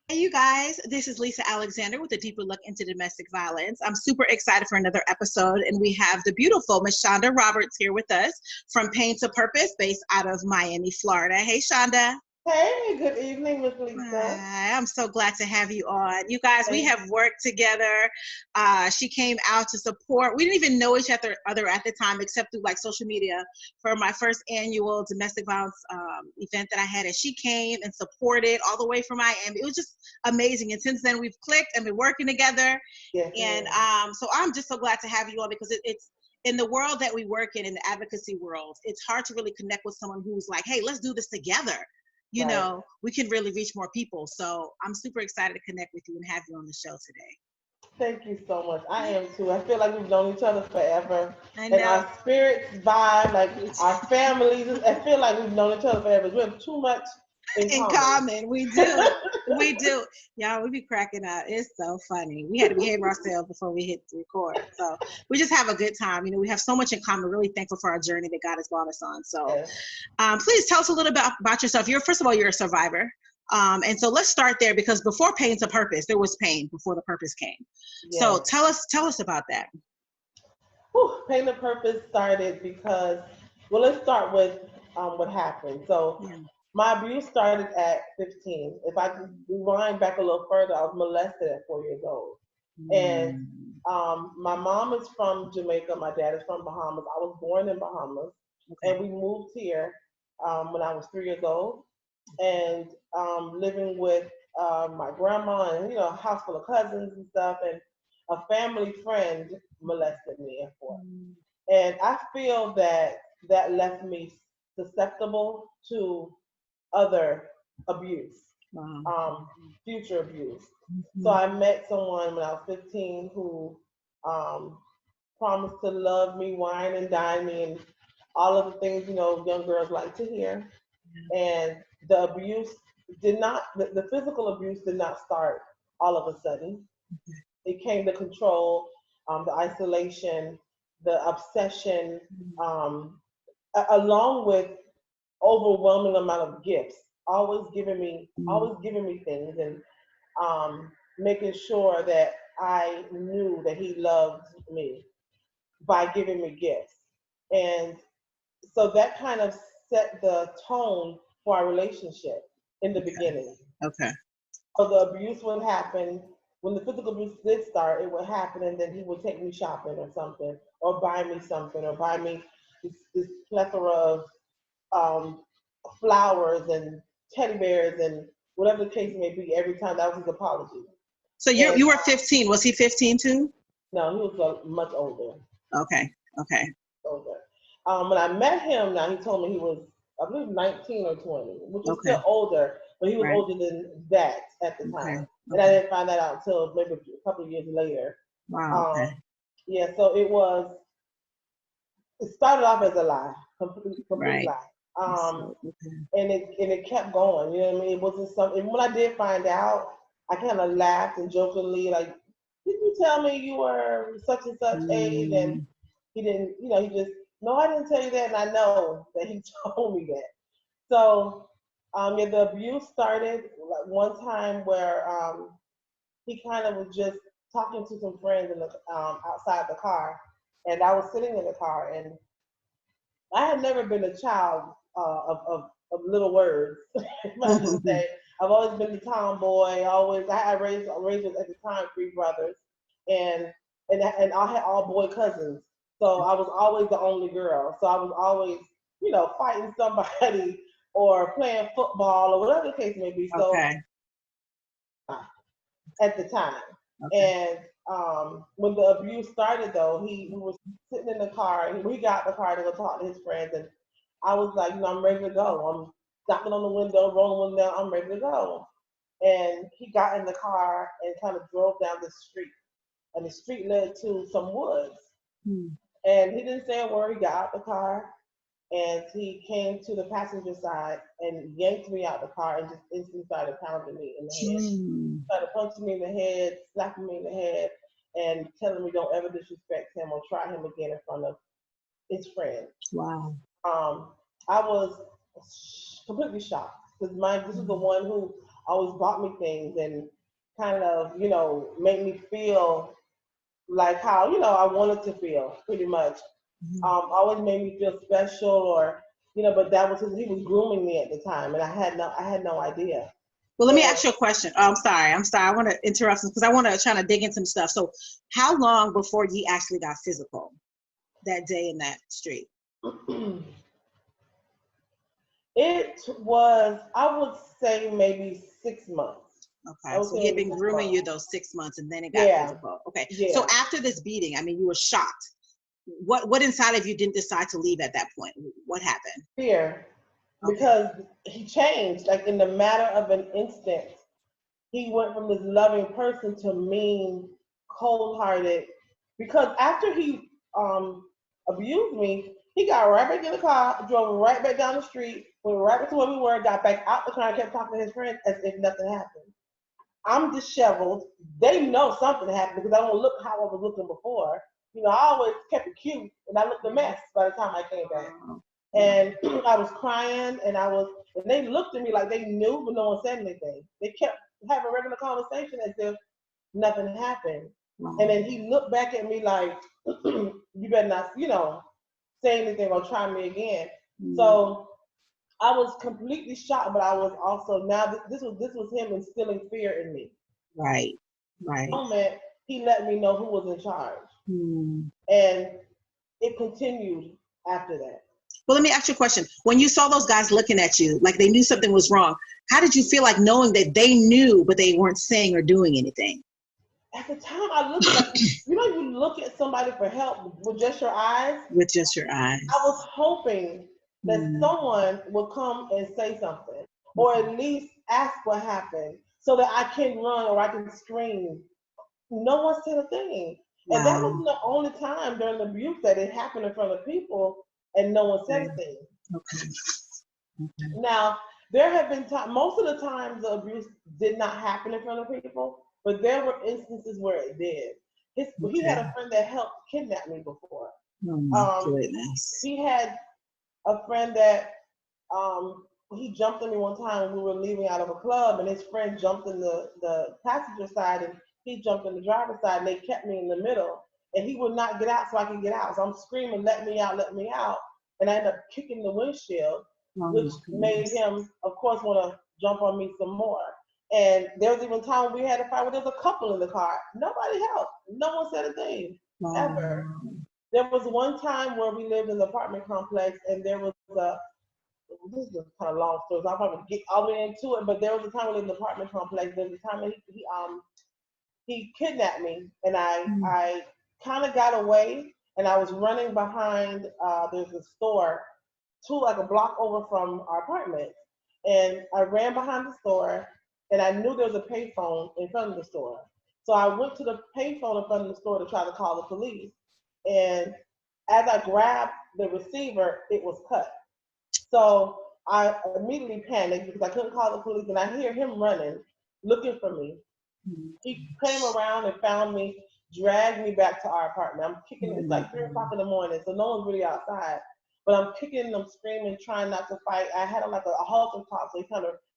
Hey, you guys, this is Lisa Alexander with a deeper look into domestic violence. I'm super excited for another episode, and we have the beautiful Miss Shanda Roberts here with us from Pain to Purpose, based out of Miami, Florida. Hey, Shanda. Hey, good evening, Miss Lisa. Hi, I'm so glad to have you on. You guys, we Thank have worked together. She came out to support. We didn't even know each other at the time, except through like social media, for my first annual domestic violence event that I had. And she came and supported all the way from Miami. It was just amazing. And since then, we've clicked and been working together. yes, And ma'am. so I'm just so glad to have you on because it's in the world that we work in the advocacy world, it's hard to really connect with someone who's like, hey, let's do this together. Right. We can really reach more people. So I'm super excited to connect with you and have you on the show today. Thank you so much. I am too. I feel like we've known each other forever. I And know. our spirits vibe, like our families, I feel like we've known each other forever. We have too much in In common. common, we do. We do. Y'all, we be cracking up. It's so funny. We had to behave ourselves before we hit record. So we just have a good time. We have so much in common. Really thankful for our journey that God has brought us on. So Yes. please tell us a little bit about yourself. First of all, you're a survivor. And so let's start there because before Pain to Purpose, there was pain before the purpose came. So Yes. tell us about that. Whew, Pain and Purpose started because, well, let's start with what happened. So, Yeah. my abuse started at 15. If I could rewind back a little further, I was molested at 4 years old. And Mm, my mom is from Jamaica. My dad is from Bahamas. I was born in Bahamas, okay. and we moved here when I was 3 years old, and living with my grandma and a house full of cousins and stuff. And a family friend molested me at 4, Mm, and I feel that that left me susceptible to other abuse, wow. um, future abuse. So Mhm. I met someone when I was 15 who um, promised to love me, wine and dine me, and all of the things young girls like to hear. And the abuse did not, the physical abuse did not start all of a sudden. It came to control, the isolation, the obsession, um, along with overwhelming amount of gifts, Mm, always giving me things, and making sure that I knew that he loved me by giving me gifts. And so that kind of set the tone for our relationship in the beginning. okay. So the abuse would happen. When the physical abuse did start, it would happen, and then he would take me shopping or something, or buy me something, or buy me this plethora of um, flowers and teddy bears and whatever the case may be. Every time that was his apology. So And you were 15. Was he 15 too? no, he was much older. Okay. Okay. Older. When I met him, now he told me he was, I believe, 19 or 20, which was Okay. still older, but he was Right. older than that at the Okay. time. And I Okay. didn't find that out until maybe a couple of years later. Wow. Um, Okay. yeah, so it started off as a lie, complete Right. lie. So, okay. And it kept going. You know what I mean? It wasn't something. And when I did find out, I kind of laughed and jokingly, like, "Didn't you tell me you were such and such age?" And Mm, he didn't. He just, "No, I didn't tell you that," and I know that he told me that. So, yeah, the abuse started like one time where he kind of was just talking to some friends in the outside the car, and I was sitting in the car, and I had never been a child of little words. If I should say, I've always been the tomboy. I raised with, at the time, three brothers, and and I had all boy cousins. So I was always the only girl. So I was always, fighting somebody or playing football or whatever the case may be. So okay. at the time. Okay. And when the abuse started, though, we were sitting in the car, and we got in the car to go talk to his friends, and I was like, I'm ready to go. I'm knocking on the window, rolling the window down. I'm ready to go. And he got in the car and kind of drove down the street, and the street led to some woods. Hmm. And he didn't say a word. He got out the car, and he came to the passenger side and yanked me out the car and just instantly started pounding me in the head. Mm, Started punching me in the head, slapping me in the head, and telling me don't ever disrespect him or try him again in front of his friends. wow. Um, I was completely shocked because this is the Mm, one who always bought me things and kind of, made me feel like how, I wanted to feel pretty much. Always made me feel special or, but that was he was grooming me at the time and I had no idea. Well, let me And ask you a question. Oh, I'm sorry. I want to interrupt because I want to try to dig into some stuff. So how long before you actually got physical that day in that street? it was, I would say maybe 6 months. Okay, so he had been grooming you those 6 months and then it got physical. Okay, yeah. So after this beating, I mean, you were shocked. What inside of you didn't decide to leave at that point? What happened? Fear, because he changed, like in the matter of an instant. He went from this loving person to mean, cold-hearted. Because after he abused me, he got right back in the car, drove right back down the street, went right back to where we were, got back out the car and kept talking to his friends as if nothing happened. I'm disheveled. They know something happened because I don't look how I was looking before. I always kept it cute, and I looked a mess by the time I came back. And I was crying, and they looked at me like they knew, but no one said anything. They kept having a regular conversation as if nothing happened. And then he looked back at me like, you better not, say anything or try me again. So I was completely shocked, but I was also, now this was him instilling fear in me. Right. Moment, he let me know who was in charge. And it continued after that. Well, let me ask you a question. When you saw those guys looking at you, like they knew something was wrong, how did you feel like knowing that they knew, but they weren't saying or doing anything? At the time, I looked like, you look at somebody for help with just your eyes? With just your eyes. I was hoping that someone would come and say something, or at least ask what happened, so that I can run or I can scream. No one said a thing. Wow. And that was the only time during the abuse that it happened in front of people and no one said a thing. Okay. Now, there have been times, most of the times the abuse did not happen in front of people, but there were instances where it did. He had a friend that helped kidnap me before. Oh my goodness. He had a friend that he jumped on me one time when we were leaving out of a club, and his friend jumped in the passenger side and he jumped in the driver's side, and they kept me in the middle, and he would not get out so I could get out. So I'm screaming, let me out, and I ended up kicking the windshield, which made him, of course, want to jump on me some more. And there was even time we had a fight where there was a couple in the car. Nobody helped. No one said a thing, ever. There was one time where we lived in the apartment complex, and there was this is kind of long story, so I'll probably get all the way into it, but there was a time we lived in the apartment complex. There was a time that he kidnapped me, and I kind of got away, and I was running behind, there's a store, like a block over from our apartment, and I ran behind the store, and I knew there was a payphone in front of the store. So I went to the payphone in front of the store to try to call the police, and as I grabbed the receiver, it was cut. So I immediately panicked because I couldn't call the police, and I hear him running, looking for me. He came around and found me, dragged me back to our apartment. I'm kicking, it's like 3 o'clock in the morning, so no one's really outside. But I'm kicking, I'm screaming, trying not to fight. I had a halter top, so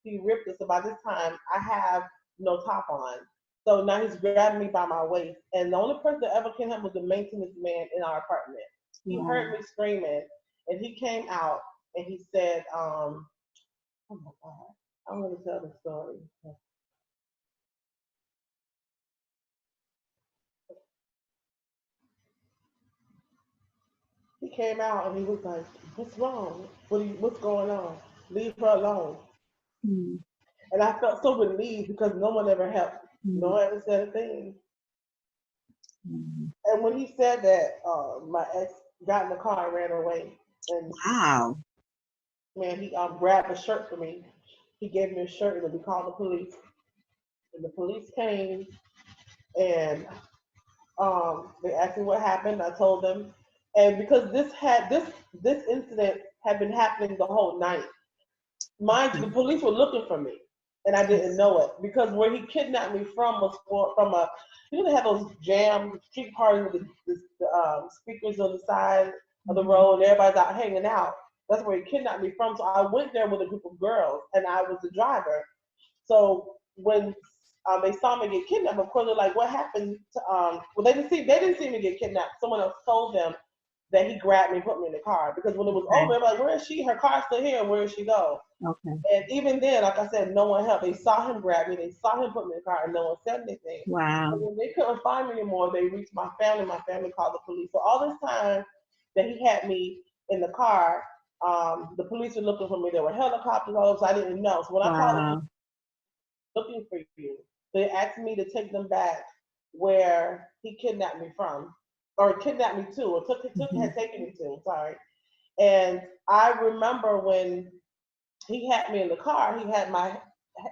he ripped it. So by this time, I have no top on. So now he's grabbing me by my waist. And the only person that ever came up was the maintenance man in our apartment. He heard me screaming, and he came out, and he said, oh my God, I'm going to tell the story. He came out and he was like, what's wrong? What's going on? Leave her alone. And I felt so relieved because no one ever helped. No one ever said a thing. And when he said that, my ex got in the car and ran away. And wow. Man, he grabbed a shirt for me. He gave me a shirt, and we called the police. And the police came, and they asked me what happened. I told them, and because this incident had been happening the whole night. Mind you, the police were looking for me, and I didn't know it because where he kidnapped me from was from a. You know, they have those jam street parties with the speakers on the side of the road, and everybody's out hanging out. That's where he kidnapped me from. So I went there with a group of girls, and I was the driver. So when they saw me get kidnapped, of course they're like, "What happened?" To, well, they didn't see me get kidnapped. Someone else told them that he grabbed me and put me in the car because when it was over, they're like, "Where is she? Her car's still here. Where did she go?" Okay. And even then, like I said, no one helped. They saw him grab me. They saw him put me in the car, and no one said anything. Wow. And when they couldn't find me anymore, they reached my family. My family called the police. So all this time that he had me in the car, the police were looking for me. There were helicopters all over, so I didn't know. So when I called the police looking for you, they asked me to take them back where he kidnapped me from, or kidnapped me to, or had taken me to. Sorry. And I remember when he had me in the car, he had my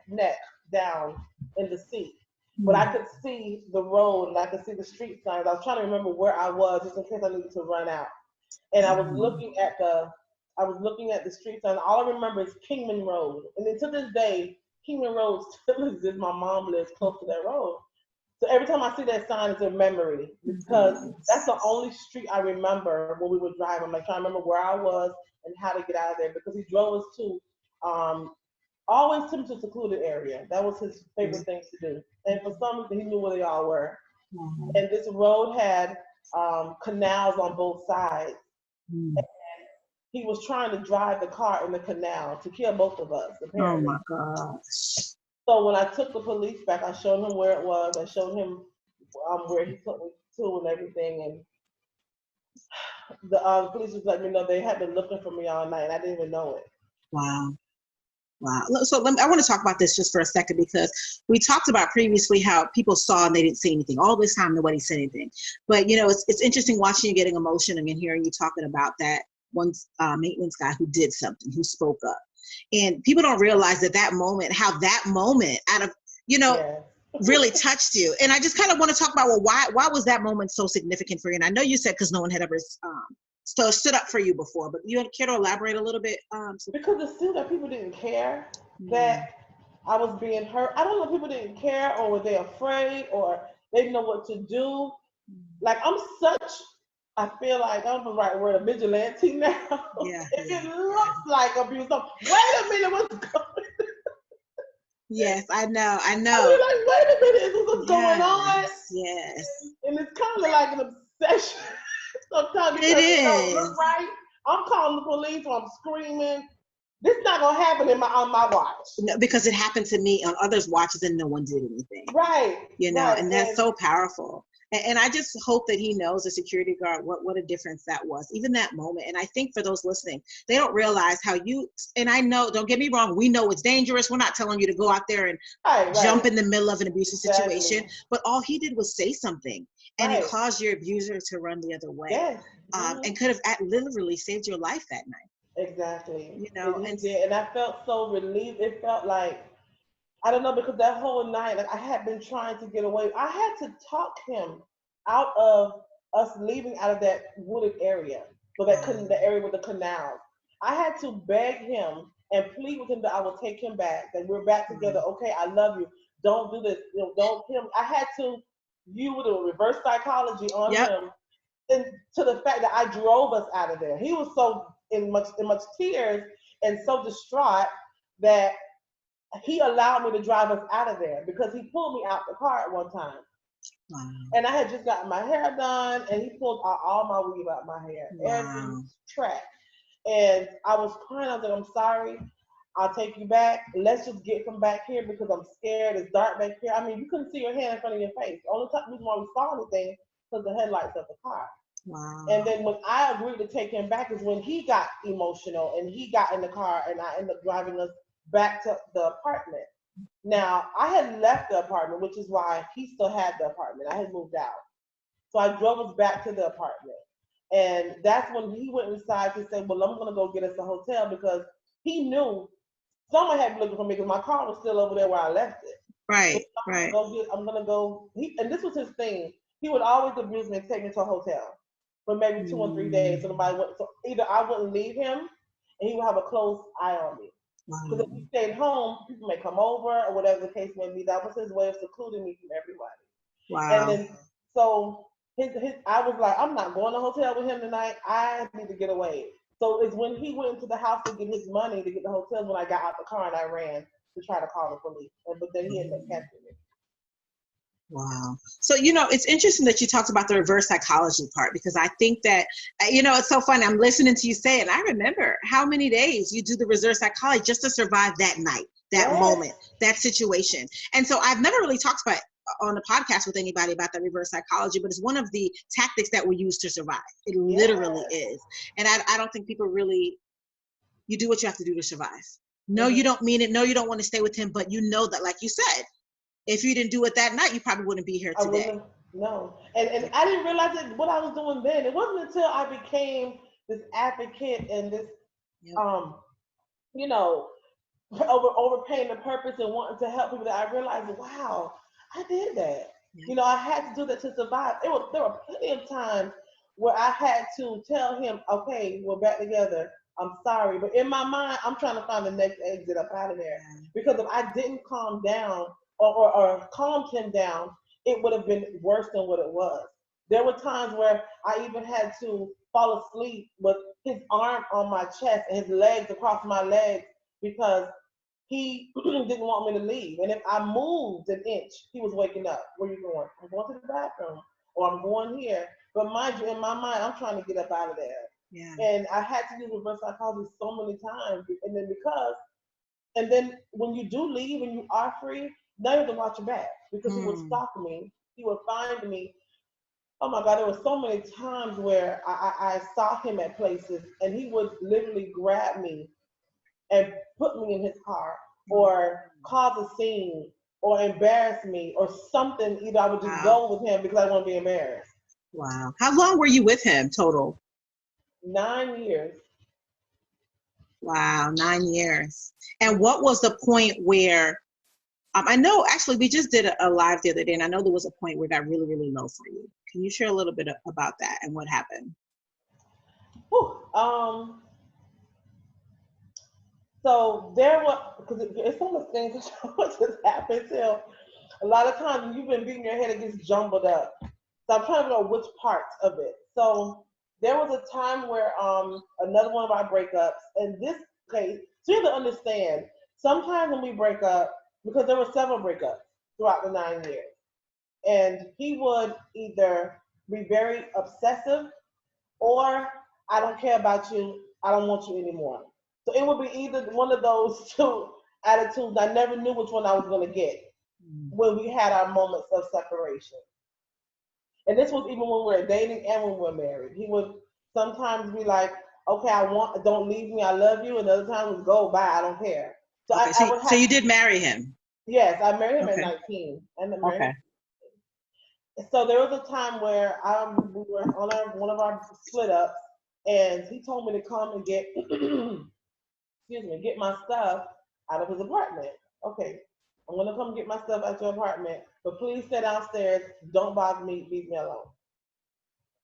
neck down in the seat. But I could see the road and I could see the street signs. I was trying to remember where I was just in case I needed to run out. And I was looking at the street sign. All I remember is Kingman Road. And then to this day, Kingman Road still exists. My mom lives close to that road. So every time I see that sign, it's a memory because that's the only street I remember when we were driving. I'm like trying to remember where I was and how to get out of there because he drove us to always took him to a secluded area. That was his favorite thing to do. And for some reason, he knew where they all were. And this road had canals on both sides. And he was trying to drive the car in the canal to kill both of us, apparently. Oh my gosh. So when I took the police back, I showed him where it was. I showed him where he took me to and everything. And the police was letting me know they had been looking for me all night. And I didn't even know it. Wow. Wow. So I want to talk about this just for a second because we talked about previously how people saw and they didn't say anything. All this time, nobody said anything. But, you know, it's interesting watching you getting emotional and hearing you talking about that one maintenance guy who did something, who spoke up. And people don't realize that moment, how that moment out of, you know, really touched you. And I just kind of want to talk about, well, why was that moment so significant for you? And I know you said because no one had ever stood up for you before, but you care to elaborate a little bit? Because it seemed that people didn't care that I was being hurt. I don't know if people didn't care or were they afraid or they didn't know what to do. Like I feel like I'm the right word, a vigilante now. If it looks like abuse, wait a minute, what's going on? Yes, I know. I mean, like, wait a minute, is this what's going on? Yes. And it's kind of like an obsession sometimes because it don't look right. I'm calling the police or I'm screaming. This is not gonna happen on my watch. No, because it happened to me on others' watches and no one did anything. Right. You know, and that's so powerful. And I just hope that he knows, the security guard, what a difference that was, even that moment. And I think for those listening, they don't realize how and I know, don't get me wrong, we know it's dangerous. We're not telling you to go out there and jump in the middle of an abusive situation. But all he did was say something. And it caused your abuser to run the other way. Yes. And could have literally saved your life that night. Exactly. You know, and I felt so relieved. It felt like, I don't know, because that whole night, like I had been trying to get away. I had to talk him out of us leaving out of that wooded area, so the area with the canals. I had to beg him and plead with him that I will take him back, that we're back together. Okay, I love you. Don't do this. You know, don't kill him. I had to use a reverse psychology on him, and to the fact that I drove us out of there. He was so in much tears and so distraught that he allowed me to drive us out of there because he pulled me out the car at one time. Wow. And I had just gotten my hair done and he pulled all my weave out my hair, every track. And I was crying. I was like, I'm sorry. I'll take you back. Let's just get from back here because I'm scared. It's dark back here. I mean, you couldn't see your hand in front of your face. The only reason why we saw anything was the headlights of the car. Wow. And then when I agreed to take him back is when he got emotional and he got in the car and I ended up driving us back to the apartment. Now, I had left the apartment, which is why he still had the apartment. I had moved out. So I drove us back to the apartment. And that's when he went inside to say, well, I'm going to go get us a hotel because he knew someone had been looking for me because my car was still over there where I left it. Right, so I'm going to go. And this was his thing. He would always abuse me and take me to a hotel for maybe 2 or 3 days. So nobody went. So either I wouldn't leave him and he would have a close eye on me. Because if he stayed home, people may come over or whatever the case may be. That was his way of secluding me from everybody. Wow. And then, so I was like, I'm not going to a hotel with him tonight. I need to get away. So it's when he went into the house to get his money to get the hotel when I got out the car and I ran. to try to call the police. But then he ended up catching me. Wow. So, you know, it's interesting that you talked about the reverse psychology part, because I think that, you know, it's so funny. I'm listening to you say it. And I remember how many days you do the reverse psychology just to survive that night, that moment, that situation. And so I've never really talked about on a podcast with anybody about the reverse psychology, but it's one of the tactics that we use to survive. It literally is. And I don't think people really, you do what you have to do to survive. No, you don't mean it. No, you don't want to stay with him, but you know that, like you said, if you didn't do it that night, you probably wouldn't be here today. No. And I didn't realize that what I was doing then. It wasn't until I became this advocate and this, you know, overpaying the purpose and wanting to help people that I realized, wow, I did that. Yeah. You know, I had to do that to survive. There were plenty of times where I had to tell him, okay, we're back together. I'm sorry. But in my mind, I'm trying to find the next exit up out of there. Because if I didn't calm down, or calmed him down, it would have been worse than what it was. There were times where I even had to fall asleep with his arm on my chest and his legs across my legs because he didn't want me to leave. And if I moved an inch, he was waking up. Where are you going? I'm going to the bathroom, or I'm going here. But mind you, in my mind, I'm trying to get up out of there. Yeah. And I had to do reverse psychology so many times. And then when you do leave and you are free, now you have to watch your back, because he would stalk me. He would find me. Oh my God, there were so many times where I saw him at places and he would literally grab me and put me in his car, or cause a scene, or embarrass me, or something. Either I would just go with him because I want to be embarrassed. Wow. How long were you with him total? 9 years. Wow, 9 years. And what was the point where, I know actually we just did a live the other day, and I know there was a point where it got really, really low for you. Can you share a little bit about that and what happened? So there was, because it's so much things that just happened too. A lot of times when you've been beating your head, it gets jumbled up. So I'm trying to know which parts of it. So there was a time where another one of our breakups, in this case, so you have to understand, sometimes when we break up, because there were several breakups throughout the 9 years, and he would either be very obsessive, or I don't care about you, I don't want you anymore. So it would be either one of those two attitudes. I never knew which one I was going to get when we had our moments of separation. And this was even when we were dating and when we were married. He would sometimes be like, okay, don't leave me, I love you. And other times would go, bye, I don't care. So okay, so you did marry him? Yes, I married him at 19. Okay. So there was a time where we were on one of our split ups, and he told me to come and get my stuff out of his apartment. Okay, I'm gonna come get my stuff out your apartment, but please stay downstairs. Don't bother me. Leave me alone.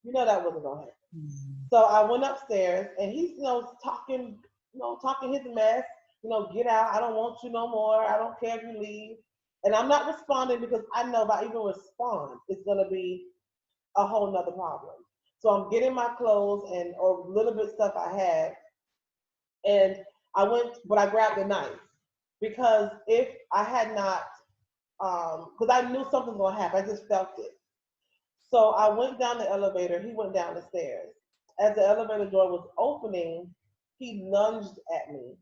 You know that wasn't gonna happen. So I went upstairs, and he's talking his mess. Get out. I don't want you no more. I don't care if you leave. And I'm not responding because I know if I even respond, it's gonna be a whole nother problem. So I'm getting my clothes or little bit stuff I had, and I grabbed the knife, because if I had not, because I knew something was gonna happen, I just felt it. So I went down the elevator, he went down the stairs. As the elevator door was opening, he lunged at me,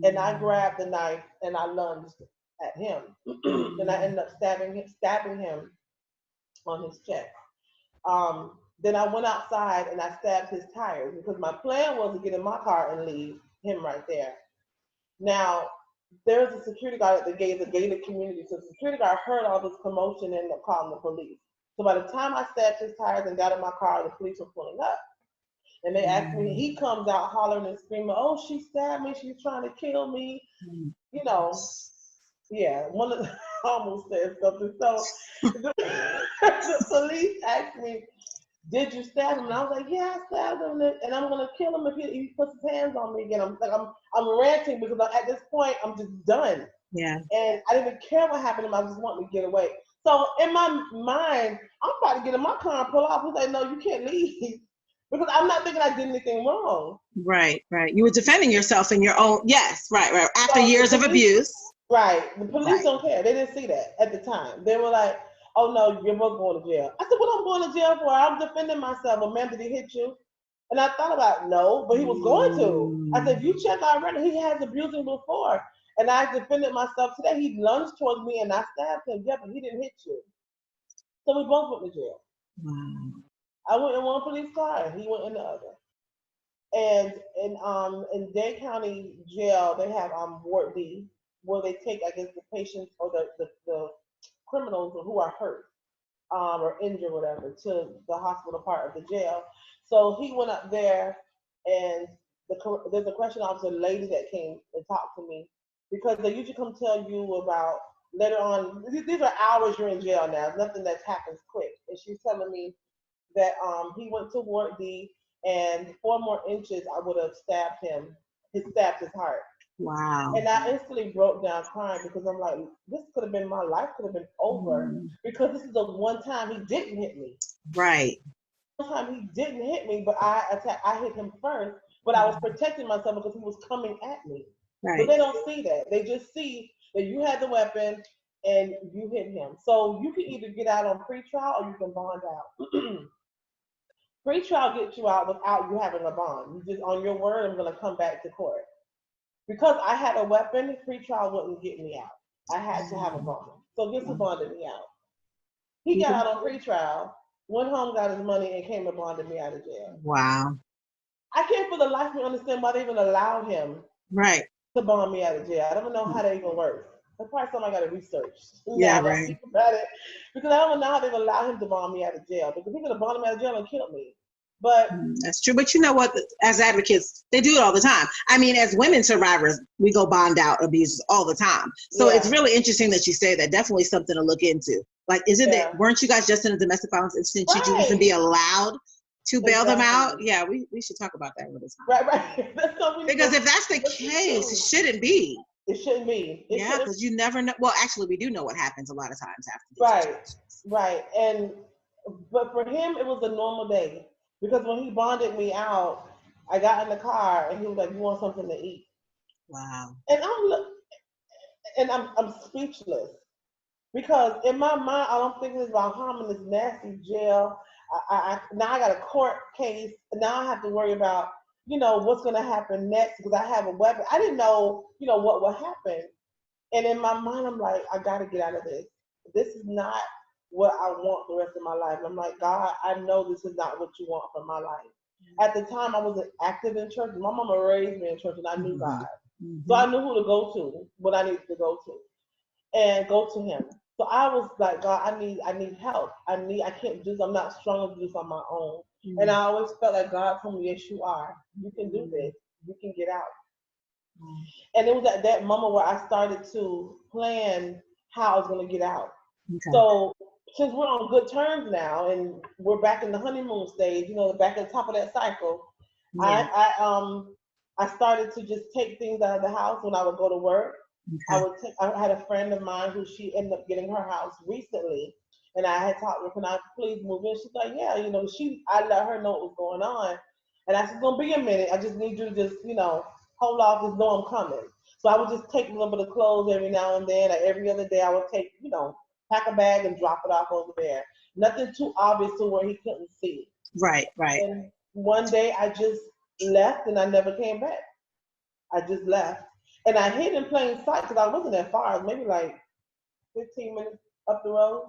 and I grabbed the knife and I lunged at him, and I ended up stabbing him on his chest. Then I went outside and I stabbed his tires, because my plan was to get in my car and leave him right there. Now, there's a security guard at the gate, the gated community. So the security guard heard all this commotion and ended up calling the police. So by the time I stabbed his tires and got in my car, the police were pulling up. And they asked me, he comes out hollering and screaming, oh, she stabbed me, she's trying to kill me. Yeah, I almost said something. So the police asked me, did you stab him? And I was like, yeah, I stabbed him, and I'm gonna kill him if he puts his hands on me again. I'm ranting, because at this point I'm just done. Yeah. And I didn't even care what happened to him. I just wanted to get away. So in my mind, I'm about to get in my car and pull off. He's like, no, you can't leave, because I'm not thinking I did anything wrong. Right. You were defending yourself in your own. Yes. Right. After years of abuse. Right. The police Right. don't care. They didn't see that at the time. They were like, "Oh no, you're both going to jail." I said, "What I'm going to jail for? I'm defending myself." Well, ma'am, did he hit you? And I thought about no, but he was going to. I said, "If you check our record, he has abused me before." And I defended myself today. He lunged towards me and I stabbed him. Yeah, but he didn't hit you. So we both went to jail. Wow. I went in one police car and he went in the other. And in Dade County Jail, they have Ward D, where they take, I guess, the patients or the criminals who are hurt or injured, whatever, to the hospital part of the jail. So he went up there, and there's a correction officer lady that came and talked to me because they usually come tell you about later on. These are hours you're in jail now. It's nothing that happens quick. And she's telling me that he went to Ward D, and 4 more inches I would have stabbed him. He stabbed his heart. Wow. And I instantly broke down crying because I'm like, this could have been my life, could have been over because this is the one time he didn't hit me. Right. One time he didn't hit me, but I hit him first, but I was protecting myself because he was coming at me. Right. But they don't see that. They just see that you had the weapon and you hit him. So you can either get out on pretrial or you can bond out. Pretrial gets you out without you having a bond. You just on your word, I'm gonna come back to court. Because I had a weapon, pretrial wouldn't get me out. I had to have a bond. So guess who bonded me out? He got out on pretrial, went home, got his money, and came and bonded me out of jail. Wow. I can't for the life of me understand why they even allowed him Right. to bond me out of jail. I don't know how that even works. That's probably something I got to research. Yeah, now right. Think about it, because I don't know how they allow him to bond me out of jail. Because he could have bonded me out of jail and killed me. But That's true. But you know what? As advocates, they do it all the time. I mean, as women survivors, we go bond out abuses all the time. So it's really interesting that you say that. Definitely something to look into. Like, isn't that, weren't you guys just in a domestic violence incident? Should you even be allowed to bail them out? Yeah, we should talk about that with us. Right. Because if that's the case, it shouldn't be. It shouldn't be. Yeah, because you never know. Well, actually, we do know what happens a lot of times after these situations. Right. But for him, it was a normal day. Because when he bonded me out, I got in the car and he was like, "You want something to eat?" Wow. And I'm speechless because in my mind I don't think it's about harming this nasty jail. Now I got a court case. Now I have to worry about what's going to happen next because I have a weapon. I didn't know what would happen. And in my mind I'm like, I got to get out of this. This is not what I want the rest of my life. And I'm like, God, I know this is not what you want for my life. At the time, I wasn't active in church. My mama raised me in church, and I knew God. So I knew who to go to, what I needed to go to, and go to Him. So I was like, God, I need help. I can't do this. I'm not strong enough to do this on my own. And I always felt like God told me, yes, you are. You can do this. You can get out. And it was at that moment where I started to plan how I was going to get out. Okay. So since we're on good terms now and we're back in the honeymoon stage, back at the top of that cycle, I started to just take things out of the house when I would go to work. Okay. I had a friend of mine who she ended up getting her house recently, and I had talked with her, can I please move in? She's like, yeah, I let her know what was going on. And I said, it's gonna be a minute. I just need you to just, hold off, just know I'm coming. So I would just take a little bit of clothes every now and then, or every other day I would take, pack a bag and drop it off over there. Nothing too obvious to where he couldn't see. Right. And one day I just left and I never came back. I just left. And I hid in plain sight because I wasn't that far, maybe like 15 minutes up the road.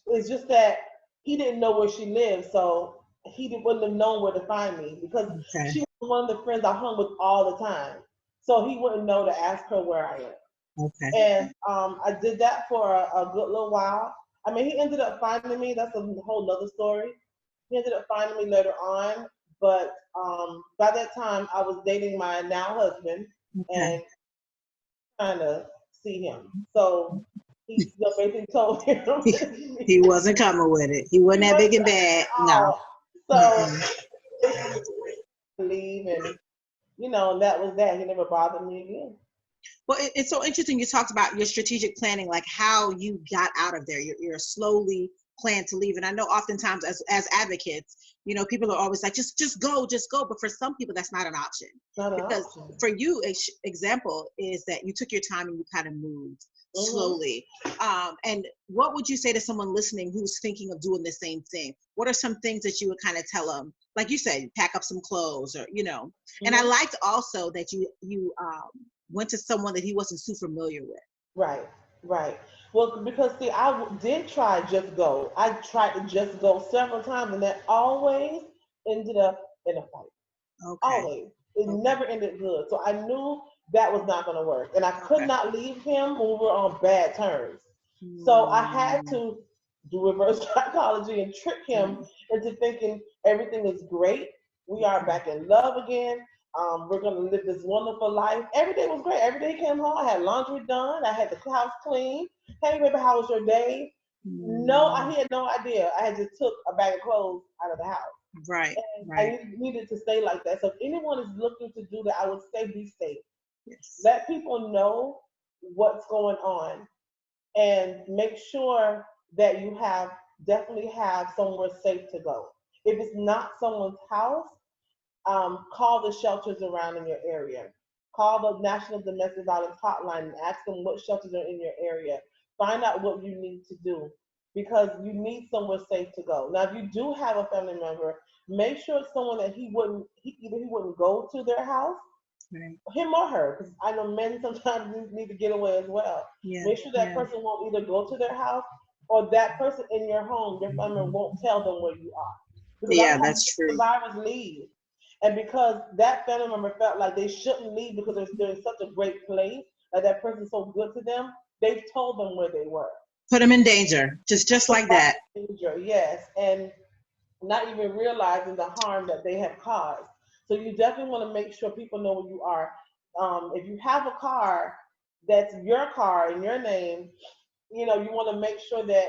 It's just that he didn't know where she lived, so he wouldn't have known where to find me because she was one of the friends I hung with all the time. So he wouldn't know to ask her where I am. Okay. And I did that for a good little while. I mean, he ended up finding me. That's a whole nother story. He ended up finding me later on, but by that time I was dating my now husband and trying to see him. So he basically told him he wasn't coming with it. He wasn't that big and bad. No. So leave and that was that. He never bothered me again. Well, it's so interesting. You talked about your strategic planning, like how you got out of there. You're slowly plan to leave. And I know oftentimes as advocates, you know, people are always like, just go. But for some people, that's not an option. Not an Because option. for you, example is that you took your time and you kind of moved slowly. And what would you say to someone listening who's thinking of doing the same thing? What are some things that you would kind of tell them? Like you said, pack up some clothes, or, you know. And I liked also that you went to someone that he wasn't too familiar with. Right. Well, because see, did try just go. I tried to just go several times, and that always ended up in a fight. Okay. Always. It never ended good. So I knew that was not going to work, and I could not leave him when we were on bad terms. So I had to do reverse psychology and trick him into thinking everything is great. We are back in love again. We're going to live this wonderful life. Every day was great. Every day he came home, I had laundry done. I had the house clean. Hey, baby, how was your day? No, he had no idea. I had just took a bag of clothes out of the house. Right. And I needed to stay like that. So if anyone is looking to do that, I would say be safe. Yes. Let people know what's going on, and make sure that you definitely have somewhere safe to go. If it's not someone's house, call the shelters around in your area. Call the National Domestic Violence Hotline and ask them what shelters are in your area. Find out what you need to do, because you need somewhere safe to go. Now, if you do have a family member, make sure it's someone that either he wouldn't go to their house, him or her, because I know men sometimes need to get away as well. Make sure that person won't either go to their house, or that person in your home, your family member, won't tell them where you are. Because that's true. Survivors leave. And because that family member felt like they shouldn't leave because they're in such a great place, like that person's so good to them, they've told them where they were. Put them in danger, just like that. Danger, yes, and not even realizing the harm that they have caused. So you definitely want to make sure people know where you are. If you have a car that's your car in your name, you know, you want to make sure that,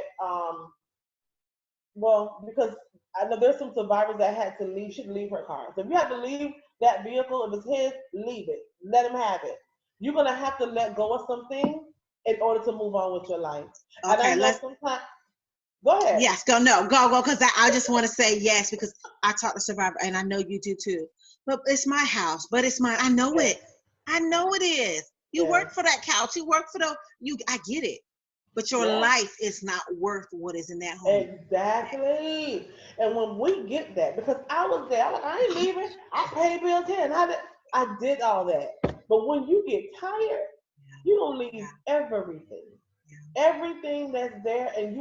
because I know there's some survivors that had to leave, should leave her car. So if you have to leave that vehicle, if it's his, leave it. Let him have it. You're going to have to let go of something in order to move on with your life. Okay, and I know sometimes, go ahead. Yes, go, because I just want to say yes, because I talk to survivor, and I know you do too. But it's my house, but it's mine. I know it. I know it is. You work for that couch. You work for I get it. But your life is not worth what is in that home. Exactly. And when we get that, because I was there, I ain't leaving. I pay bills here, and I did all that. But when you get tired, you don't leave everything. Everything that's there, and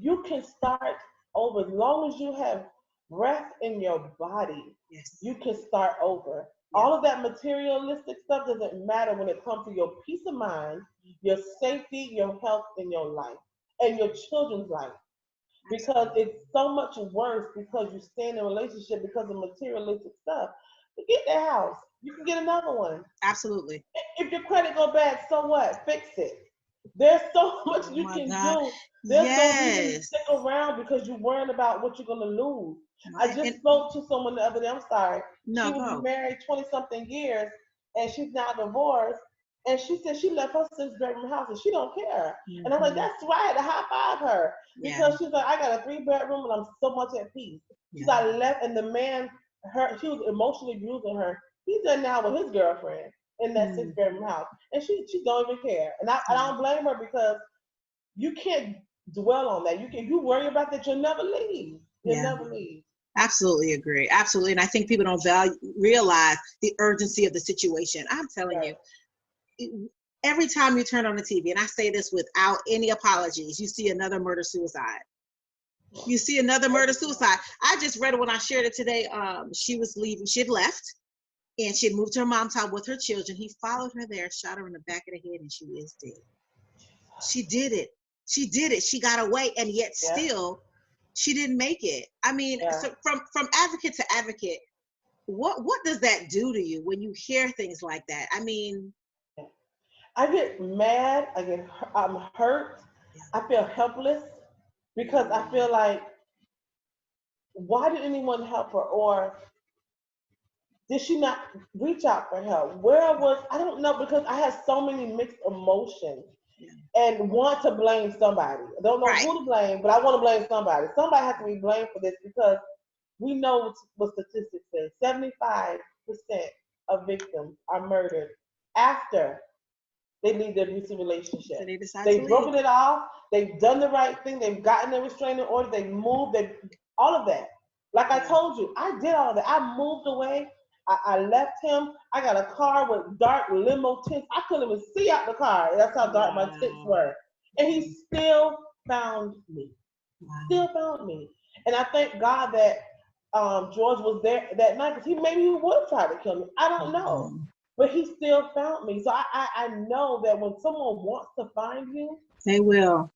you can start over. As long as you have breath in your body, you can start over. All of that materialistic stuff doesn't matter when it comes to your peace of mind, your safety, your health in your life, and your children's life. Because it's so much worse because you stay in a relationship because of materialistic stuff. Forget that house. You can get another one. Absolutely. If your credit go bad, so what? Fix it. There's so much you can do. There's no reason to stick around because you're worrying about what you're going to lose. I just spoke to someone the other day. I'm sorry. She was married 20-something years, and she's now divorced. And she said she left her 6-bedroom house and she don't care. And I'm like, that's right. I high five her. Because she's like, I got a 3-bedroom and I'm so much at peace. She's like, left, and the man, she was emotionally abusing her. He's there now with his girlfriend in that 6-bedroom house. And she don't even care. And I don't blame her, because you can't dwell on that. You worry about that, you'll never leave. You'll never leave. Absolutely agree. Absolutely. And I think people don't realize the urgency of the situation. I'm telling you, every time you turn on the TV, and I say this without any apologies, you see another murder-suicide. You see another murder-suicide. I just read it when I shared it today. She was leaving. She had left, and she had moved to her mom's house with her children. He followed her there, shot her in the back of the head, and she is dead. She did it. She did it. She got away, and yet still, she didn't make it. I mean, so from advocate to advocate, what does that do to you when you hear things like that? I mean, I get mad. I'm hurt. I feel helpless, because I feel like, why did anyone help her? Or did she not reach out for help? I don't know, because I have so many mixed emotions. and want to blame somebody. I don't know who to blame, but I want to blame somebody. Somebody has to be blamed for this because we know what statistics say. 75% of victims are murdered after they leave the abusive relationship. So they've broken it off. They've done the right thing. They've gotten a restraining order. They've moved. All of that. Like I told you, I did all of that. I moved away. I left him. I got a car with dark limo tints. I couldn't even see out the car. That's how dark my tints were. And he still found me. Still found me. And I thank God that George was there that night because maybe he would try to kill me. I don't know. But he still found me. So I know that when someone wants to find you, they will.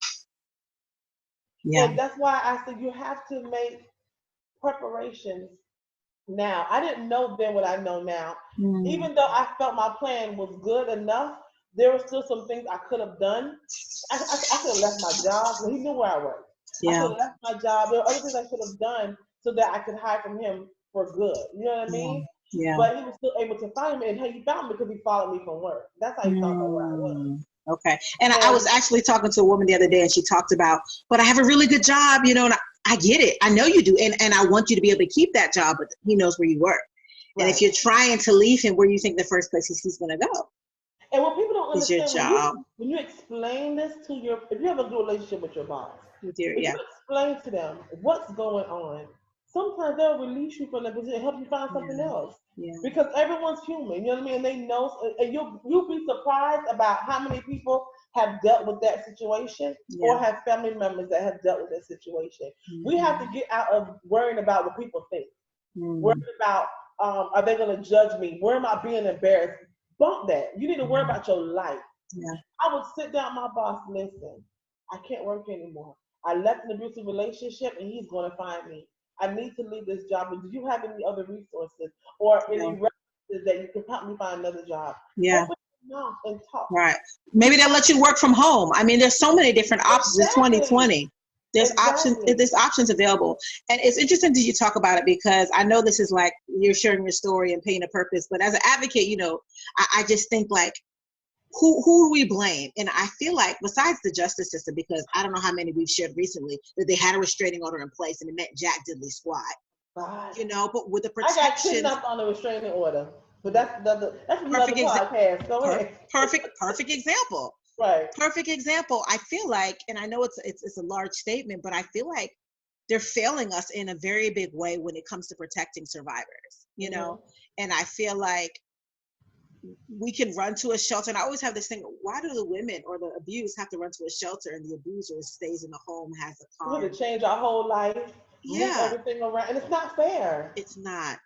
Yeah. And that's why I said you have to make preparations now. I didn't know then what I know now. Even though I felt my plan was good enough, there were still some things I could have done. I could have left my job. Well, he knew where I worked. I could have left my job. There were other things I could have done so that I could hide from him for good. You know what I mean? Yeah. But he was still able to find me, and he found me because he followed me from work. That's how he found out where I was. Okay. And I was actually talking to a woman the other day, and she talked about, but I have a really good job, you know, and I get it. I know you do. And I want you to be able to keep that job, but he knows where you work. Right. And if you're trying to leave him, where do you think the first place he's going to go? And what people don't understand, your job. When you explain this to if you have a good relationship with your boss, if you explain to them what's going on, sometimes they'll release you from that position and help you find something else. Yeah. Because everyone's human, you know what I mean? And they know, and you'll be surprised about how many people have dealt with that situation or have family members that have dealt with that situation. We have to get out of worrying about what people think. Worrying about, are they going to judge me? Where am I being embarrassed? Bump that. You need to worry about your life. Yeah. I would sit down with my boss, listen, I can't work anymore. I left an abusive relationship and he's going to find me. I need to leave this job. But do you have any other resources or any references that you can help me find another job? Yeah. And talk. Right. Maybe they'll let you work from home. I mean, there's so many different options. Exactly. It's 2020. There's options available. And it's interesting that you talk about it because I know this is like you're sharing your story and painting a purpose. But as an advocate, you know, I just think like, who do we blame? And I feel like besides the justice system, because I don't know how many we've shared recently, that they had a restraining order in place and it meant Jack diddly squat. Right. You know, but with the protection. I got kidnapped on a restraining order. But that's another podcast. Go ahead. Perfect example. Right. Perfect example. I feel like, and I know it's a large statement, but I feel like they're failing us in a very big way when it comes to protecting survivors, you know? And I feel like we can run to a shelter. And I always have this thing, why do the women or the abused have to run to a shelter and the abuser stays in the home, has a car? We have to change our whole life. Move everything around. And it's not fair. It's not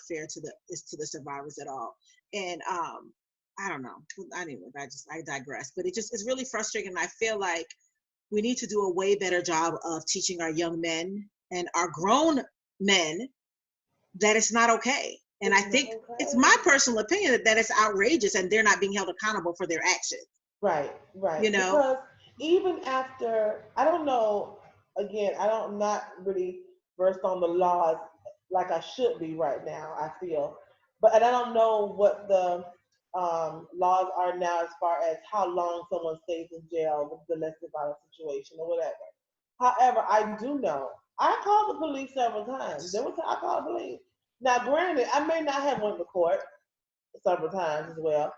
fair to the survivors at all. And I don't know. Anyway, I digress. But it's really frustrating. And I feel like we need to do a way better job of teaching our young men and our grown men that it's not okay. And I think it's my personal opinion that it's outrageous and they're not being held accountable for their actions. Right. You know? Because even after, I don't know, again, I'm not really versed on the laws like I should be right now, I feel. And I don't know what the laws are now as far as how long someone stays in jail with domestic violence situation or whatever. However, I do know, I called the police several times. I called the police. Now, granted, I may not have went to court several times as well,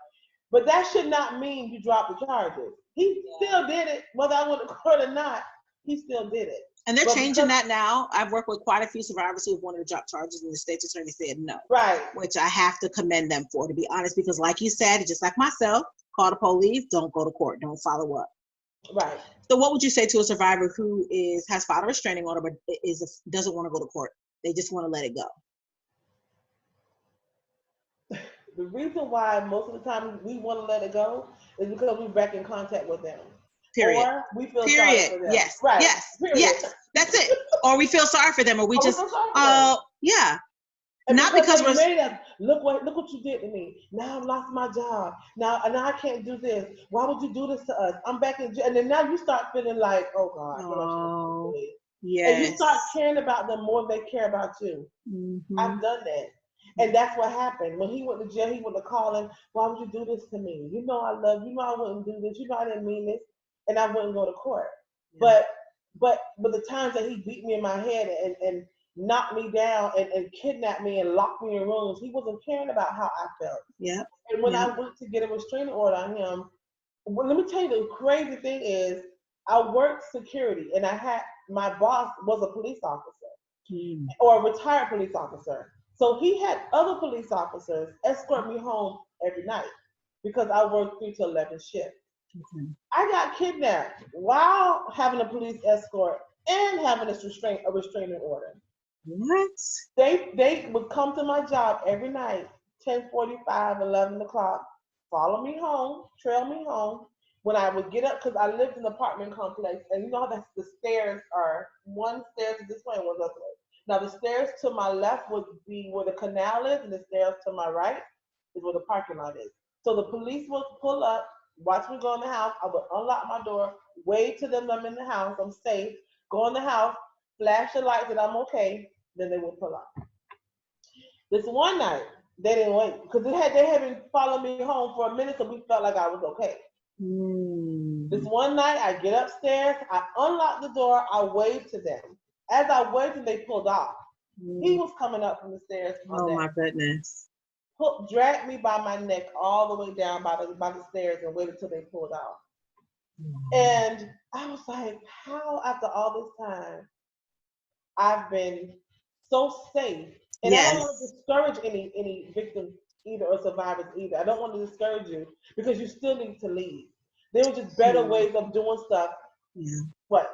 but that should not mean you drop the charges. He still did it, whether I went to court or not, he still did it. And they're changing that now. I've worked with quite a few survivors who have wanted to drop charges, and the state's attorney said no. Right. Which I have to commend them for, to be honest, because like you said, just like myself, call the police, don't go to court, don't follow up. Right. So what would you say to a survivor who has filed a restraining order but doesn't want to go to court? They just want to let it go. The reason why most of the time we want to let it go is because we're back in contact with them. Period. Or we feel sorry for them. Yes. Right. Yes. Period. Yes. That's it. Or we feel sorry for them, or we just yeah. And not because we're made us, look what you did to me. Now I lost my job. Now I can't do this. Why would you do this to us? I'm back in jail. And then now you start feeling like, oh God, yes. And you start caring about them more than they care about you. I've done that. And that's what happened. When he went to jail, he went to call him, why would you do this to me? You know I love you. You know I wouldn't do this. You know I didn't mean this. And I wouldn't go to court. Yeah. But the times that he beat me in my head and knocked me down and kidnapped me and locked me in rooms, he wasn't caring about how I felt. Yeah. And when I went to get a restraining order on him, well, let me tell you, the crazy thing is I worked security and my boss was a police officer or a retired police officer. So he had other police officers escort me home every night because I worked 3 to 11 shift. I got kidnapped while having a police escort and having a restraining order. What? They would come to my job every night, 10:45, 11 o'clock, follow me home, trail me home. When I would get up, because I lived in an apartment complex, and you know how the stairs are, one stairs is this way and one this way. Now the stairs to my left would be where the canal is, and the stairs to my right is where the parking lot is. So the police would pull up, watch me go in the house. I would unlock my door, wave to them I'm in the house, I'm safe, go in the house, flash the lights that I'm okay, then they would pull up. This one night, they didn't wait, because they had been following me home for a minute, so we felt like I was okay. This one night, I get upstairs, I unlock the door, I wave to them. As I waved them, they pulled off. He was coming up from the stairs. Oh my goodness. Dragged me by my neck all the way down by the stairs and waited till they pulled off. And I was like, how after all this time, I've been so safe. And I don't want to discourage any victims either or survivors either. I don't want to discourage you because you still need to leave. There were just better ways of doing stuff. What?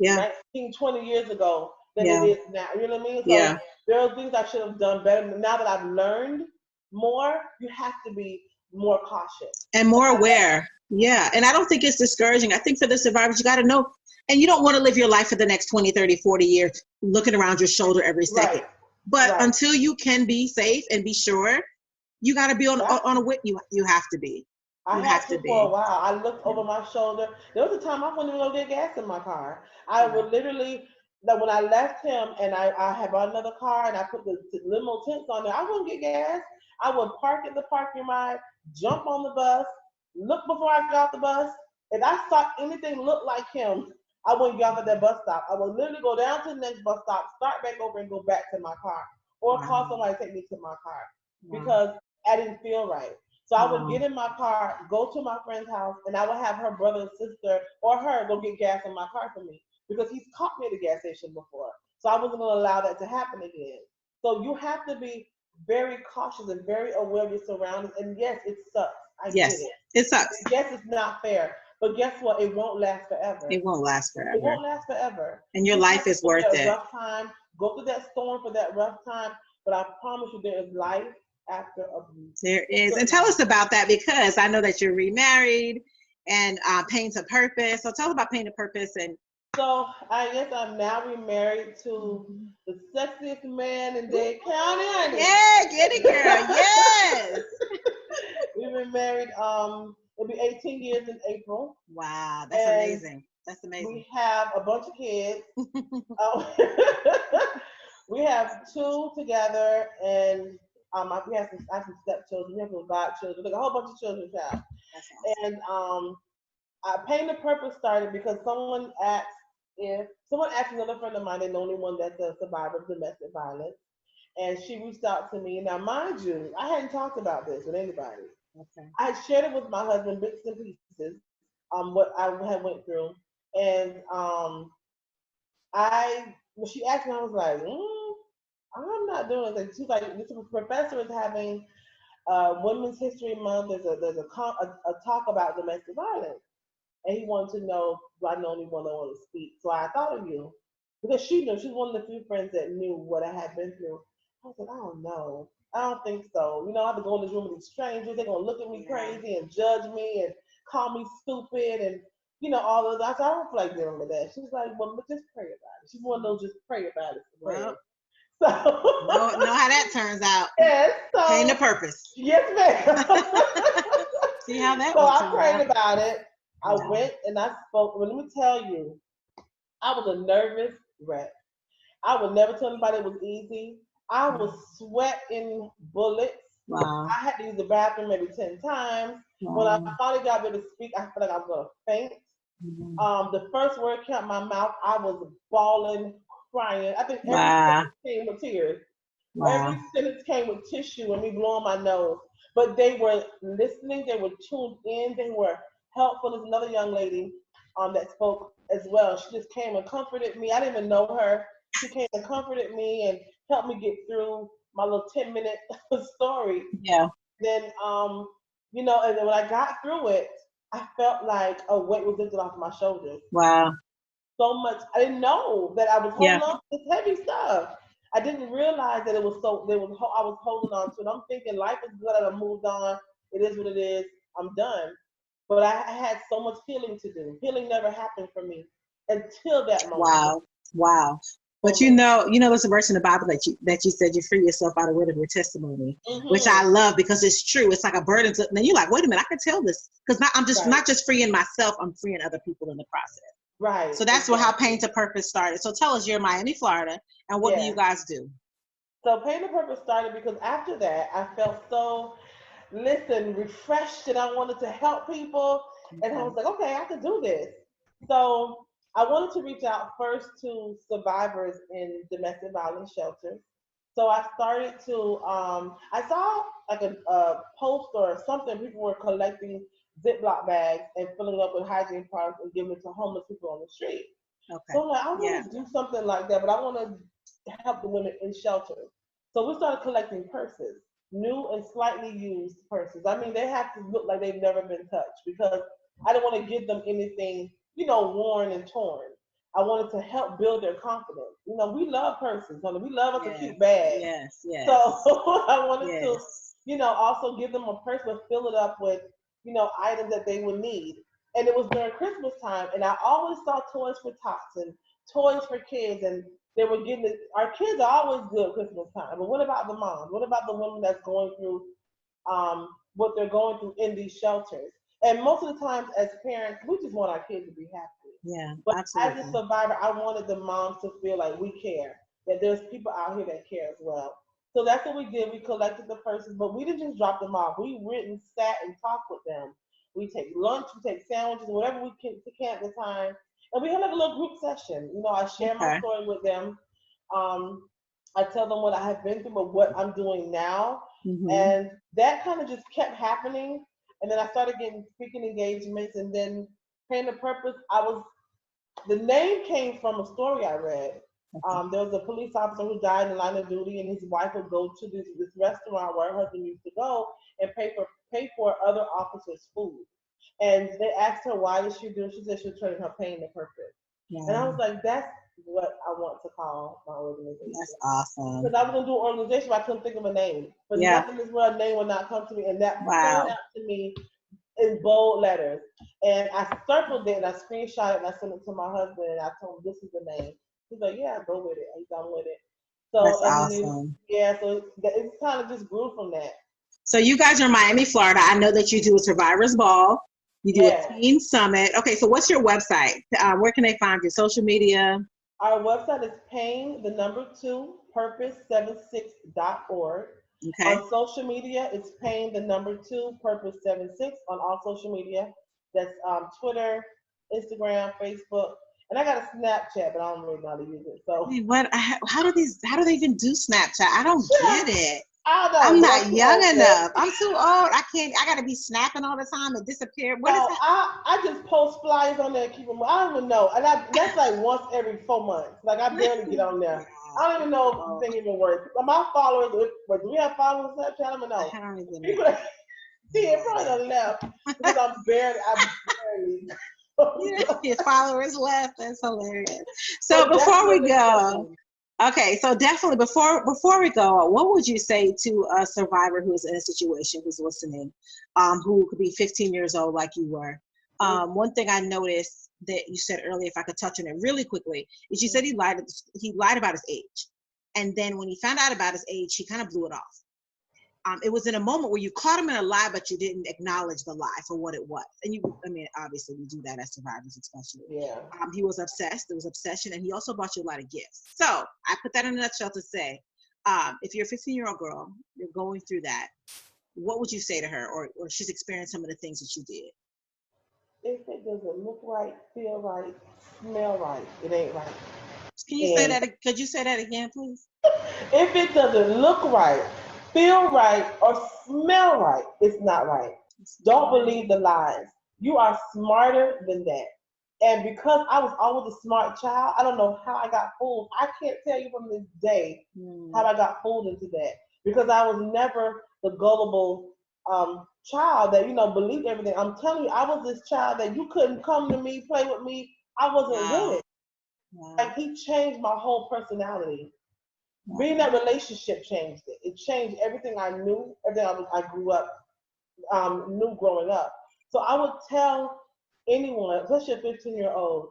19, 20 years ago than it is now. You know what I mean? So there are things I should have done better. Now that I've learned more, you have to be more cautious. And more aware. Yeah. And I don't think it's discouraging. I think for the survivors, you got to know. And you don't want to live your life for the next 20, 30, 40 years looking around your shoulder every second. But until you can be safe and be sure, you got to be on a whip. You have to be. I had to for a while. I looked over my shoulder. There was a time I wouldn't even go get gas in my car. I would literally, when I left him and I had bought another car and I put the limo tents on there, I wouldn't get gas. I would park at the parking lot, jump on the bus, look before I got off the bus. If I saw anything look like him, I wouldn't get off at that bus stop. I would literally go down to the next bus stop, start back over and go back to my car. Or call somebody to take me to my car because I didn't feel right. So I would get in my car, go to my friend's house, and I would have her brother and sister or her go get gas in my car for me because he's caught me at the gas station before. So I wasn't going to allow that to happen again. So you have to be very cautious and very aware of your surroundings. And yes, it sucks. I get it. It sucks. Yes, it's not fair. But guess what? It won't last forever. It won't last forever. It won't last forever. And your life is worth it. Rough time. Go through that storm for that rough time. But I promise you, there is life after abuse. There is. And tell us about that because I know that you're remarried and Pain to Purpose. So tell us about Pain to Purpose. And so I guess I'm now remarried to the sexiest man in Dade County. Honey. Yeah, get it, girl. Yes. We've been married. It'll be 18 years in April. Wow, that's amazing. That's amazing. We have a bunch of kids. We have 2 together, and we have some stepchildren. We have some godchildren. Like a whole bunch of children have. Awesome. And Pain to Purpose started because someone asked another friend of mine, the only one that's a survivor of domestic violence, and she reached out to me. Now, mind you, I hadn't talked about this with anybody. Okay. I had shared it with my husband, bits and pieces, what I had went through, and when she asked me, I was like, I'm not doing it. She's like, this professor is having Women's History Month. There's a talk about domestic violence, and he wanted to know do I know anyone that wanted to speak. So I thought of you because she knew. She's one of the few friends that knew what I had been through. I said, I don't know. I don't think so. You know, I have to go in this room with these strangers. They're gonna look at me crazy and judge me and call me stupid and all of that. So I don't feel like dealing with that. She's like, well, just pray about it. She's one of those just pray about it. Well, so know how that turns out. Yes. So, Pain to Purpose. Yes, ma'am. See how that so works. I prayed about it. I went and I spoke. Well, let me tell you, I was a nervous wreck. I would never tell anybody it was easy. I was sweating bullets. Wow. I had to use the bathroom maybe 10 times. When I Wow. finally got able to speak, I felt like I was going to faint. Mhm. The first word came out my mouth, I was bawling, crying. I think every Wow. sentence came with tears. Wow. Every sentence came with tissue and me blowing my nose. But they were listening, they were tuned in, they were helpful. There's another young lady that spoke as well. She just came and comforted me. I didn't even know her. She came and comforted me and helped me get through my little 10-minute story. Yeah. Then, and then when I got through it, I felt like a weight was lifted off my shoulders. Wow. So much. I didn't know that I was Yeah. holding on to this heavy stuff. I didn't realize that it was so. I was holding on to it. I'm thinking life is good. I moved on. It is what it is. I'm done. But I had so much healing to do. Healing never happened for me until that moment. Wow. Wow. But Mhm. there's a verse in the Bible that you said you free yourself by the word of your testimony, which I Mhm. love because it's true. It's like a burden to, then you're like, wait a minute, I can tell this because I'm just Right. not just freeing myself, I'm freeing other people in the process. Right. So that's how Exactly. Pain to Purpose started. So tell us, you're in Miami, Florida, and what do you Yeah. guys do? So Pain and Purpose started because after that I felt so refreshed and I wanted to help people. And I Okay. was like, okay, I can do this. So I wanted to reach out first to survivors in domestic violence shelters. So I started to, I saw like a post or something, people were collecting Ziploc bags and filling it up with hygiene products and giving it to homeless people on the street. Okay. So I'm like, I Yeah. want to do something like that, but I want to help the women in shelters. So we started collecting purses, new and slightly used purses. I mean, they have to look like they've never been touched because I didn't want to give them anything, worn and torn. I wanted to help build their confidence. We love purses, honey. We love us a Yes. cute bag. Yes. So Yes. I wanted to, Yes. also give them a purse, but fill it up with, items that they would need. And it was during Christmas time, and I always saw toys for tots and toys for kids, and they were getting it. Our kids are always good at Christmas time, but what about the moms? What about the women that's going through what they're going through in these shelters? And most of the times, as parents, we just want our kids to be happy. Yeah. But as a Absolutely. survivor, I wanted the moms to feel like we care, that there's people out here that care as well. So that's what we did. We collected the purses, but we didn't just drop them off. We went and sat and talked with them. We take lunch, we take sandwiches, whatever we can at the time. And we had like a little group session. I share my Okay. story with them. Um, I tell them what I have been through, but what I'm doing now. Mm-hmm. And that kind of just kept happening. And then I started getting speaking engagements, and then Pain the Purpose. The name came from a story I read. Okay. There was a police officer who died in the line of duty, and his wife would go to this restaurant where her husband used to go and pay for other officers' food. And they asked her why did she do it. She said she was turning her pain to purpose. And I was Yeah. like, that's what I want to call my That's organization. awesome. Because I was gonna do an organization, but I couldn't think of a name. But Yeah. nothing in this world name would not come to me, and that stood Wow. out to me in bold letters. And I circled it and I screenshot it and I sent it to my husband and I told him this is the name. He's like, yeah, go with it. He's done with it. That's So and then awesome. yeah, so it kind of just grew from that. So you guys are in Miami, Florida. I know that you do a survivors ball. You do a Yeah. teen summit. Okay, so what's your website? Where can they find you? Social media? Our website is pain, the number two, purpose76.org. Okay. On social media, it's pain, the number two, purpose76 on all social media. That's Twitter, Instagram, Facebook. And I got a Snapchat, but I don't really know how to use it. So Wait, what? How do they even do Snapchat? I don't get it. I I'm don't know, not I'm too young old for that. enough. I'm too old. I can't. I gotta be snapping all the time and disappear. What is No, that? I just post flyers on there and keep them. I don't even know, and that's like once every 4 months. Like I barely get on there. I don't even know if the Wow. thing even works. My followers, but do we have followers on Snapchat? I don't even know. I don't even know. People that see it probably on the left because I barely. Yeah, your followers left. That's hilarious. So But before we definitely go, something. okay, so definitely before we go, what would you say to a survivor who's in a situation, who's listening, who could be 15 years old like you were? One thing I noticed that you said earlier, if I could touch on it really quickly, is you said he lied about his age, and then when he found out about his age, he kind of blew it off. It was in a moment where you caught him in a lie, but you didn't acknowledge the lie for what it was. And obviously we do that as survivors, especially. Yeah. He was obsessed. There was obsession, and he also bought you a lot of gifts. So I put that in a nutshell to say, If you're a 15-year-old girl, you're going through that, what would you say to her, or she's experienced some of the things that you did? If it doesn't look right, feel right, smell right, it ain't right. Can you say And that? Could you say that again, please? if it doesn't look right, feel right, or smell right, it's not right. Don't believe the lies. You are smarter than that. And because I was always a smart child, I don't know how I got fooled. I can't tell you from this day how I got fooled into that. Because I was never the gullible child that, believed everything. I'm telling you, I was this child that you couldn't come to me, play with me. I wasn't with it. Wow. Like, he changed my whole personality. Wow. Being in that relationship changed it. It changed everything I knew, everything I grew up, knew growing up. So I would tell anyone, especially a 15-year-old,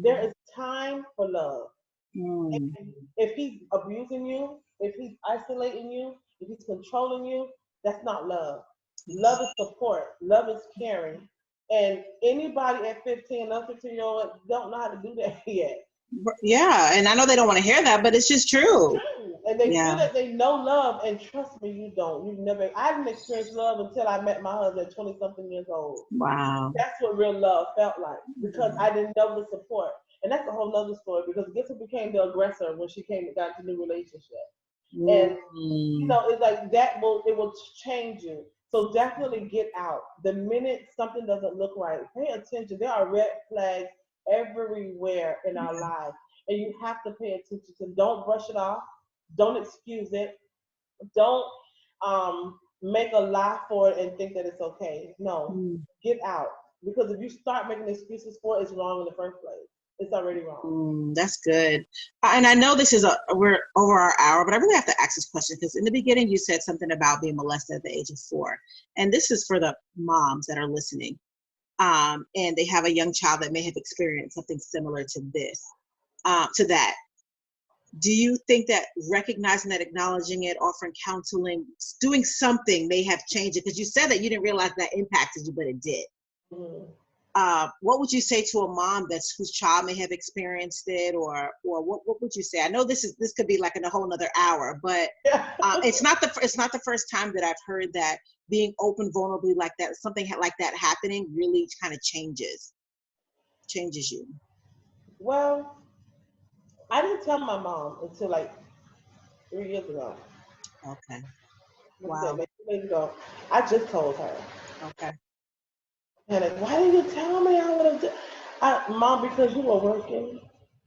there is time for love. And if he's abusing you, if he's isolating you, if he's controlling you, that's not love. Love is support. Love is caring. And anybody at 15, another 15-year-old, don't know how to do that yet. Yeah, and I know they don't want to hear that, but it's just true. And they feel that they know love, and trust me, you don't. You never. I didn't experience love until I met my husband at 20-something years old. Wow. That's what real love felt like, because I didn't know the support. And that's a whole nother story, because guess who became the aggressor when she got into a new relationship? And it's like it will change you. So definitely get out. The minute something doesn't look right, pay attention. There are red flags everywhere in our lives, and you have to pay attention to. Don't brush it off. Don't excuse it. Don't make a lie for it and think that it's okay. No, get out, because if you start making excuses for it, it's wrong in the first place. It's already wrong. That's good. And I know we're over our hour, but I really have to ask this question, because in the beginning you said something about being molested at the age of 4. And this is for the moms that are listening. And they have a young child that may have experienced something similar to this, to that. Do you think that recognizing that, acknowledging it, offering counseling, doing something may have changed it? Because you said that you didn't realize that impacted you, but it did. What would you say to a mom whose child may have experienced it, or what would you say? I know this could be like in a whole nother hour, but it's not the first time that I've heard that being open vulnerably like that, something like that happening, really kind of changes you. Well, I didn't tell my mom until like 3 years ago. Okay. Wow. 2 days ago, I just told her. Okay. And like, why didn't you tell me? I would have. Mom, because you were working.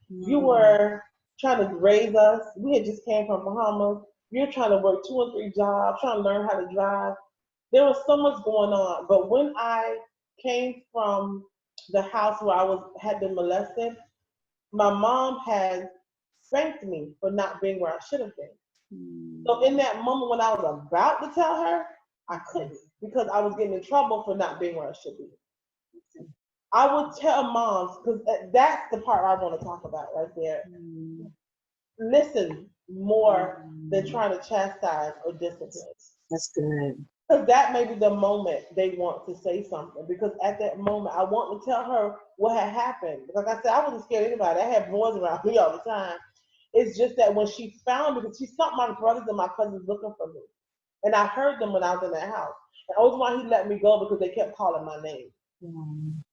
You were trying to raise us. We had just came from Bahamas. You're trying to work 2 or 3 jobs, trying to learn how to drive. There was so much going on. But when I came from the house where I had been molested, my mom had spanked me for not being where I should have been. So in that moment when I was about to tell her, I couldn't, because I was getting in trouble for not being where I should be. I would tell moms, because that's the part I want to talk about right there. Listen more than trying to chastise or discipline. That's good. Because that may be the moment they want to say something. Because at that moment, I want to tell her what had happened. Like I said, I wasn't scared of anybody. I had boys around me all the time. It's just that when she found me, because she saw my brothers and my cousins looking for me. And I heard them when I was in that house. And the only why he let me go because they kept calling my name.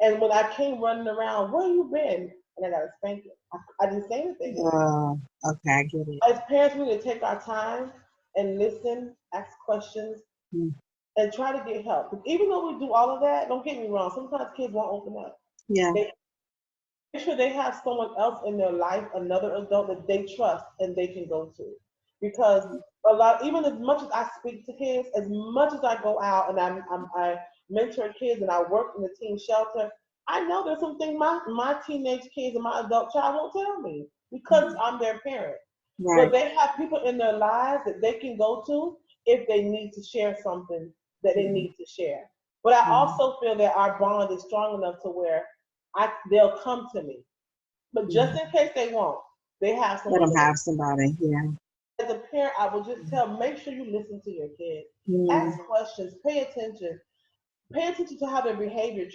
And when I came running around, where you been? And I got a spanking. I didn't say anything. Okay, I get it. As parents, we need to take our time and listen, ask questions, and try to get help. Because even though we do all of that, don't get me wrong, sometimes kids won't open up. Yeah. Make sure they have someone else in their life, another adult that they trust and they can go to. Because even as much as I speak to kids, as much as I go out and I mentor kids and I work in the teen shelter, I know there's some things my teenage kids and my adult child won't tell me, because I'm their parent. Right. But they have people in their lives that they can go to if they need to share something that they need to share. But I also feel that our bond is strong enough to where they'll come to me. But just in case they won't, they have someone. Let them have somebody, yeah. As a parent, I would just make sure you listen to your kids. Ask questions, pay attention. Pay attention to how their behavior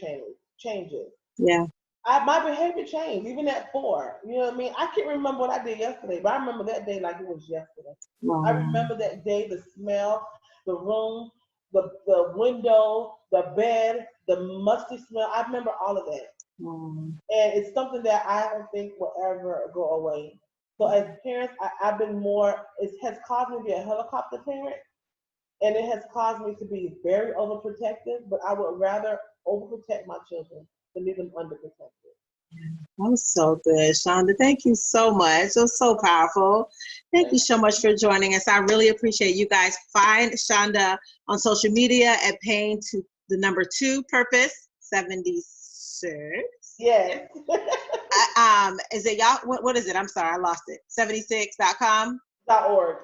changes. Yeah. my behavior changed, even at 4. You know what I mean? I can't remember what I did yesterday, but I remember that day like it was yesterday. I Wow. remember that day, the smell, the room, the window, the bed, the musty smell. I remember all of that. Wow. And it's something that I don't think will ever go away. So as parents, I've been more, it has caused me to be a helicopter parent, and it has caused me to be very overprotective, but I would rather overprotect my children than leave them underprotected. That was so good, Shonda. Thank you so much. It was so powerful. Thank you so much for joining us. I really appreciate you guys. Find Shonda on social media at Pain to the number 2 Purpose 76. Yes. Is it y'all? What is it? I'm sorry, I lost it. 76.com. .org.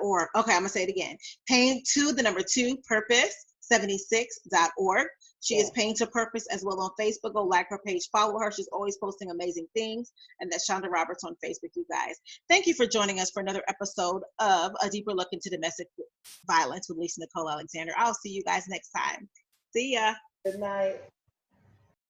.org. Okay, I'm gonna say it again. Pain to the number 2 Purpose 76.org. She is Pain to Purpose as well on Facebook. Go like her page, follow her. She's always posting amazing things. And that's Shonda Roberts on Facebook, you guys. Thank you for joining us for another episode of A Deeper Look into Domestic Violence with Lisa Nicole Alexander. I'll see you guys next time. See ya. Good night.